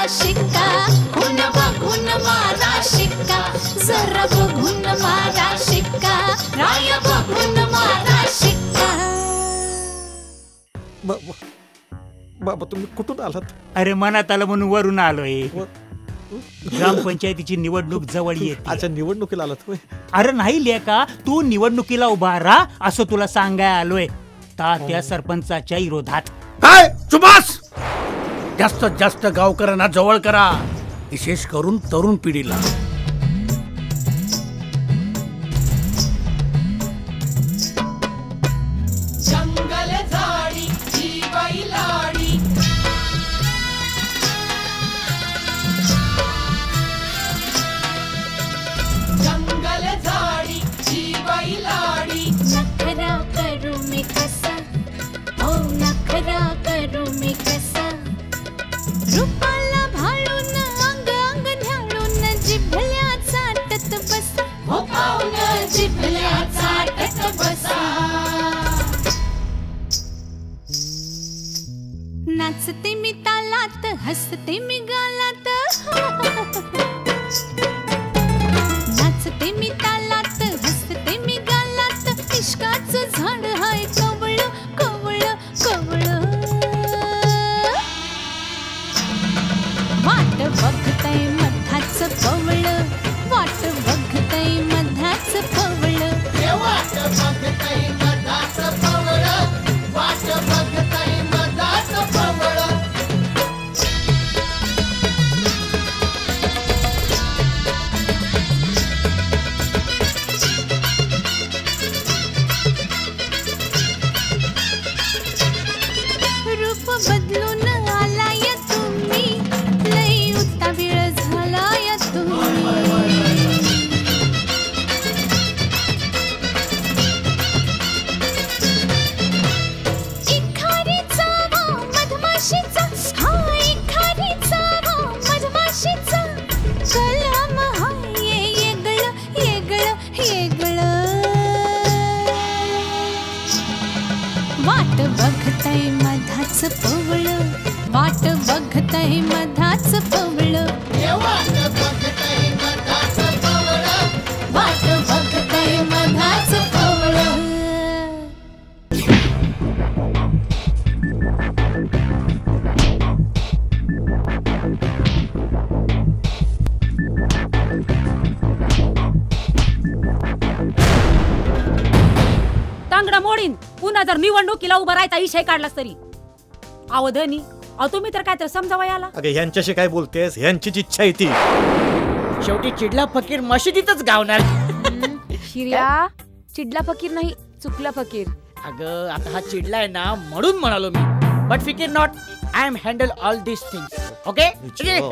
मारा शिक्का, खून बघून मारा शिक्का, जरा बघून मारा शिक्का, राय बघून मारा शिक्का. बाबा तुम्ही कुठून आलात? अरे मनात आलं म्हणून वरून आलोय. ग्रामपंचायतीची निवडणूक जवळ येते. अच्छा निवडणुकीला आलात होय? अरे नाही लेका, तू निवडणुकीला उभा राहा असं तुला सांगाय आलोय. त्या सरपंचाच्या विरोधात. काय चुबास, जास्तीत जास्त गावकऱ्यांना जवळ करा, विशेष करून तरुण पिढीला. जंगल झाडी ही बैलाडी, जंगल झाडी ही बैलाडी. नखरा करू मी कसा, ओ नखरा करू मी कसा, रूपाला भाळून अंग अंग न्याळून जिभल्या चाटत बसा, हो पाऊन जिभल्या चाटत बसा. नाचते मी तालात, हसते मी गालात, नाचते मी तालात, हसते मी गालात, इश्काचं झाड हाय कवळ कवळ कवळ. वाट बघतय मधाच पवळ, वाट बघतय मधाच पवळ, वाट बघतय मधाच पवळ, वाट बघतय मधाच पवळ. रूप बदलून आलाय तुम्ही, लई उतावीळ झालाय तुम्ही. इखारीचा वा मधमाशीचा, हा इखारीचा वा मधमाशीचा, कलम हाय येगळं येगळं येगळं. वाट बघतय मधाच पवळ, वाट बघतय मधाच पवळ, वाट बघतय मधाच पवळ, वाट बघतय मधाच पवळ. तांगडा मोडीन पुन्हा जर निवडणुकीला उभा राहायचा विषय काढलास तरी. आवधनी तुम्ही तर काय तर समजावा याला. अगं ह्यांच्याशी काय बोलतेस? ह्यांचीच इच्छा आहे ती. शेवटी चिडला फकीर मशिदीतच गावणार. शिर्या, चिडला फकीर नाही, चुकला फकीर. अगं आता हा चिडलाय ना म्हणून म्हणालो मी. बट फिकीर not, I am handle all this things. Okay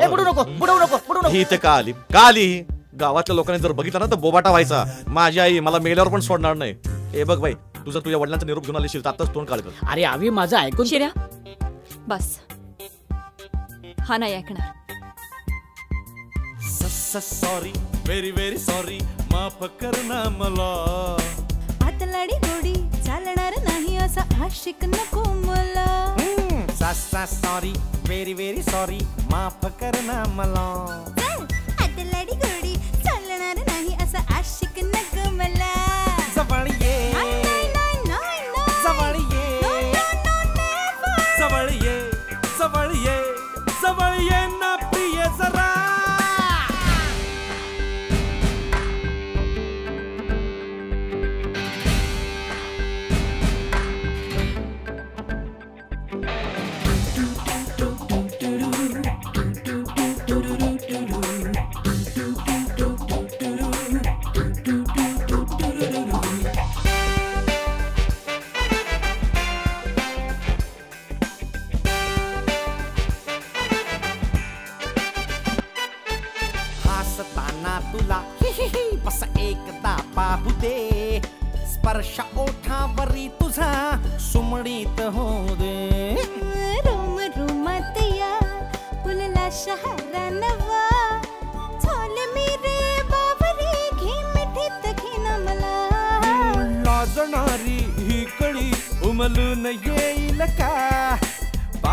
बुडू नको बुडवू नको बुडवू नको. ही इथे का आली? का आली? गावातल्या लोकांनी जर बघितलं ना तर बोबाटा व्हायचा. माझी आई मला मेल्यावर पण सोडणार नाही. हे बघ बाई, तू जर तुझ्या वडिलांचा निरोप घेऊन आलीशील तर आताच तोंड काढ. अरे आवी माझं ऐकून. शिर्या बस, हा नाही ऐकणार. सॉरी, व्हेरी व्हेरी सॉरी, माफ कर ना मला. आतलाडी गोडी चालणार नाही असा आशिक नको मला. सॉरी, व्हेरी व्हेरी सॉरी, माफ कर ना मला. आतलाडी गोडी चालणार नाही असा आशिक नको मला. जवळ ये, जवळ ये, जवळ ये, जवळ ये, जवळ ये ना प्रिय जरा. बस एकदा पाहू दे, स्पर्श ओठावरी तुझा सुमडीत हो दे. रोम रोमात या फुलला शहारा नवा, झाले मी रे बावरी घे मिठीत घेन मला. लाजणारी ही कळी उमलून येईल का,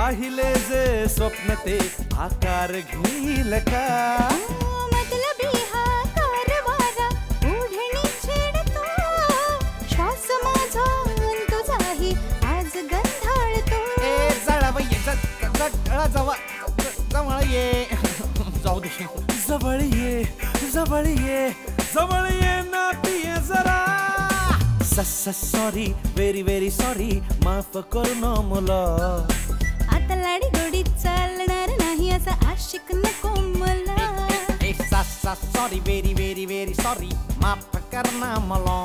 पाहिले जे स्वप्न ते आकार घेईल का मतलबी हा कारवारा ओढणी छेडतो श्वास माझा तुझाही आज गंधाळतो जवळ ये जाऊ दे जवळ ये जवळ ये जवळ ये ना पिये जरा सॉरी व्हेरी व्हेरी सॉरी माफ कर ना मला आता लाडी गोडी चालणार नाही असा आशिक नको मला sorry very very very sorry माफ कर ना मला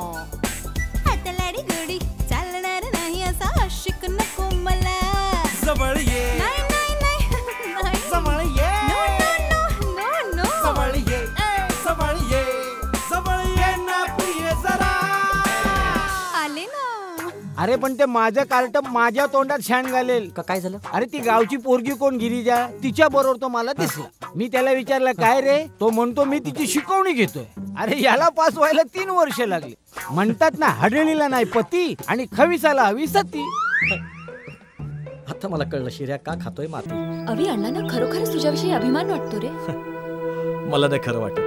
आता लाडी गोडी चालणार नाही असा आशिक नको मला जवळ ये नाही नाही नाही नाही जवळ ये नो नो जवळ ये जवळ ये जवळ ये ना पिये जरा आले ना अरे पण ते माझं कार्ट माझ्या तोंडात शाण घालेल का काय झालं? अरे ती गावची पोरगी कोण गिरिजा तिच्या बरोबर तो मला दिसला. मी त्याला विचारलं काय रे, तो म्हणतो मी तिची शिकवणी घेतोय. अरे याला पास व्हायला 3 वर्ष लागली. म्हणतात ना हडळीला नाही पती आणि खविसाला हवी सती. आता मला कळलं शिर्या का खातोय माती. अवी अण्णांना खरोखरच तुझ्याविषयी अभिमान वाटतो रे. मला नाही खरं वाटत.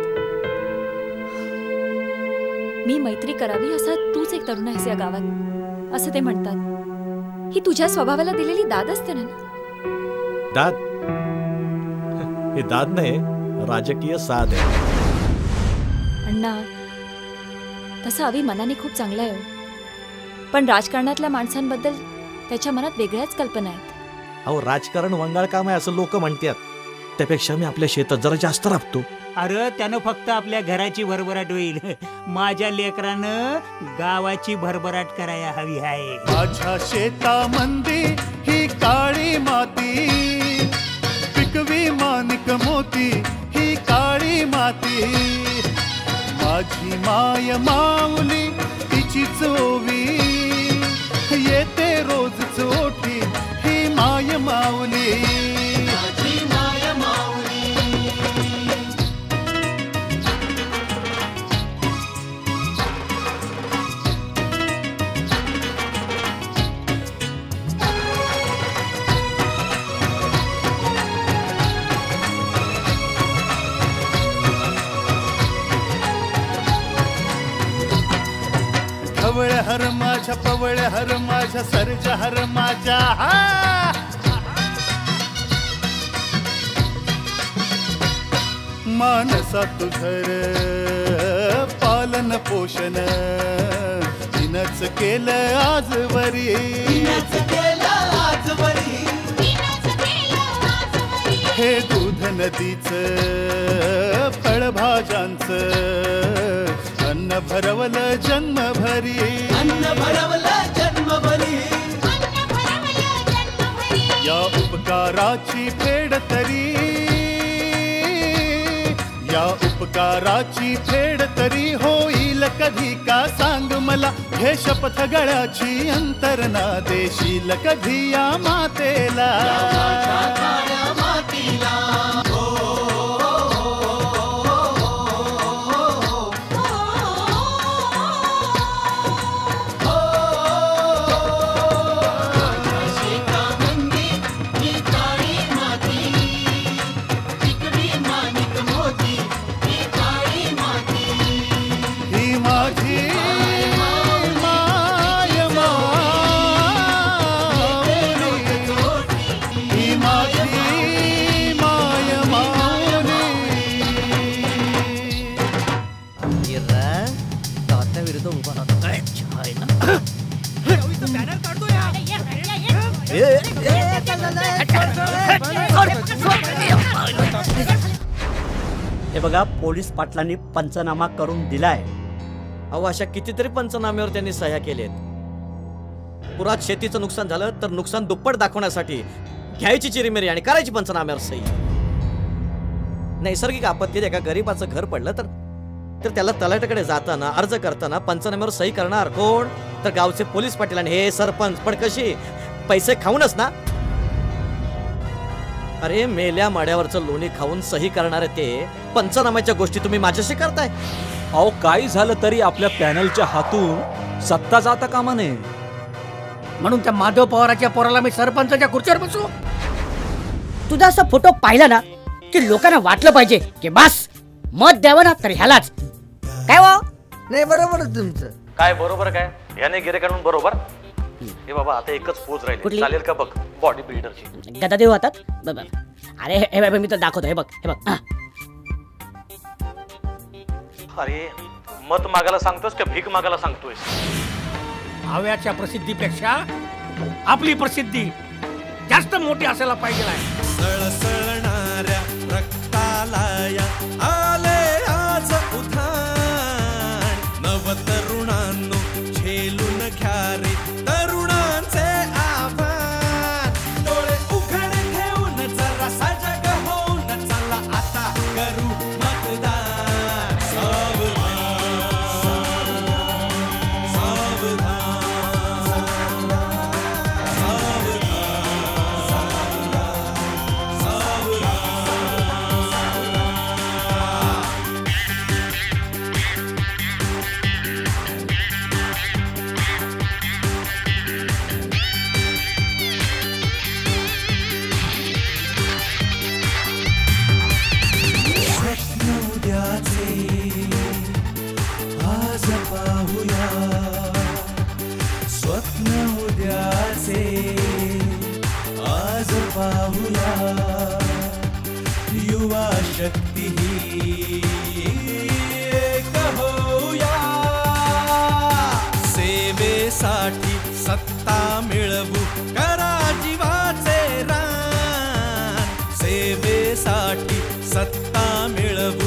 मी मैत्री करावी असा तूच एक तरुण आहेस या गावात असं ते म्हणतात. ही तुझ्या स्वभावाला दिलेली दाद असते ना. दाद हे दाद नाही, राजकीय साध आहे. अण्णा तसं अवी मनाने खूप चांगला आहे, पण राजकारणातल्या माणसांबद्दल त्याच्या मनात वेगळ्याच कल्पना आहेत. अहो राजकारण वंगाळ काम आहे असं लोक म्हणतात. त्यापेक्षा मी आपल्या शेतात जरा जास्त राबतो. अरे त्यानं फक्त आपल्या घराची भरभराट होईल, माझ्या लेकरानं गावाची भरभराट करायला हवी आहे. माझ्या शेतामंदी ही काळी माती पिकवी माणिक मोती ही काळी माती. माझी माय माऊली तिची चोवी येते रोज चोटी ही माय माऊली. पवळ हर माझ्या पवळ हर माझ्या सर्ज हर माझ्या मानसा तुझर पालन पोषण तिनच केलं आजवरी. हे दूध नदीचं फळभाज्यांचं अन्न भरवलं जन्मभरी. या उपकाराची फेड तरी या उपकाराची फेड तरी होईल कधी का सांग मला. हे शपथ गळ्याची अंतरना देशील कधी या मातेला. हे बघा पोलीस पाटलांनी पंचनामा करून दिलाय. अहो अशा कितीतरी पंचनाम्यावर त्यांनी सह्या केलेत. पुरात शेतीचं नुकसान झालं तर नुकसान दुप्पट दाखवण्यासाठी घ्यायची चिरीमिरी आणि करायची पंचनाम्यावर सही. नैसर्गिक आपत्तीत एका गरीबाचं घर पडलं तर त्याला तलाठ्याकडे जाताना अर्ज करताना पंचनाम्यावर सही करणार कोण? तर गावचे पोलीस पाटील आणि हे सरपंच. पण कशी? पैसे खाऊनच ना. अरे मेल्या माड्यावरचं लोणी खाऊन सही करणारे ते पंचनाम्याच्या गोष्टी तुम्ही माझ्याशी करताय. अहो काही झालं तरी आपल्या पॅनलच्या हातून सत्ता जाता कामा नये. म्हणून त्या माधव पवाराच्या पोराला मी सरपंचाच्या खुर्चीवर बसू. तुझा असा फोटो पाहिला ना की लोकांना वाटलं पाहिजे की बस मत द्यावं ना तर ह्यालाच. काय हो? नाही बरोबर तुमचं. काय बरोबर काय याने गिरे काढून बरोबर. हे बाबा आता एकच पोज राहिली चालेल का बघ बॉडी बिल्डरची. गदा देऊ हातात. अरे हे बाबा मी तर दाखवतो. हे बघ हे बघ. अरे मत मागायला सांगतोस का भीक मागायला सांगतोयस? हव्याच्या प्रसिद्धीपेक्षा आपली प्रसिद्धी जास्त मोठी असायला पाहिजे. सळसळणाऱ्या रक्ताला या आले आज उधाण. नवतरुणांनो झेलून घ्या रे तरुणांचे आव्हान. डोळे उघड ठेवून जरा सजग होऊन चला आता करू मतदान. सावधान सावधान युवा शक्ती एक होऊया. सेवेसाठी सत्ता मिळवू करा जीवाचे रान. सेवेसाठी सत्ता मिळवू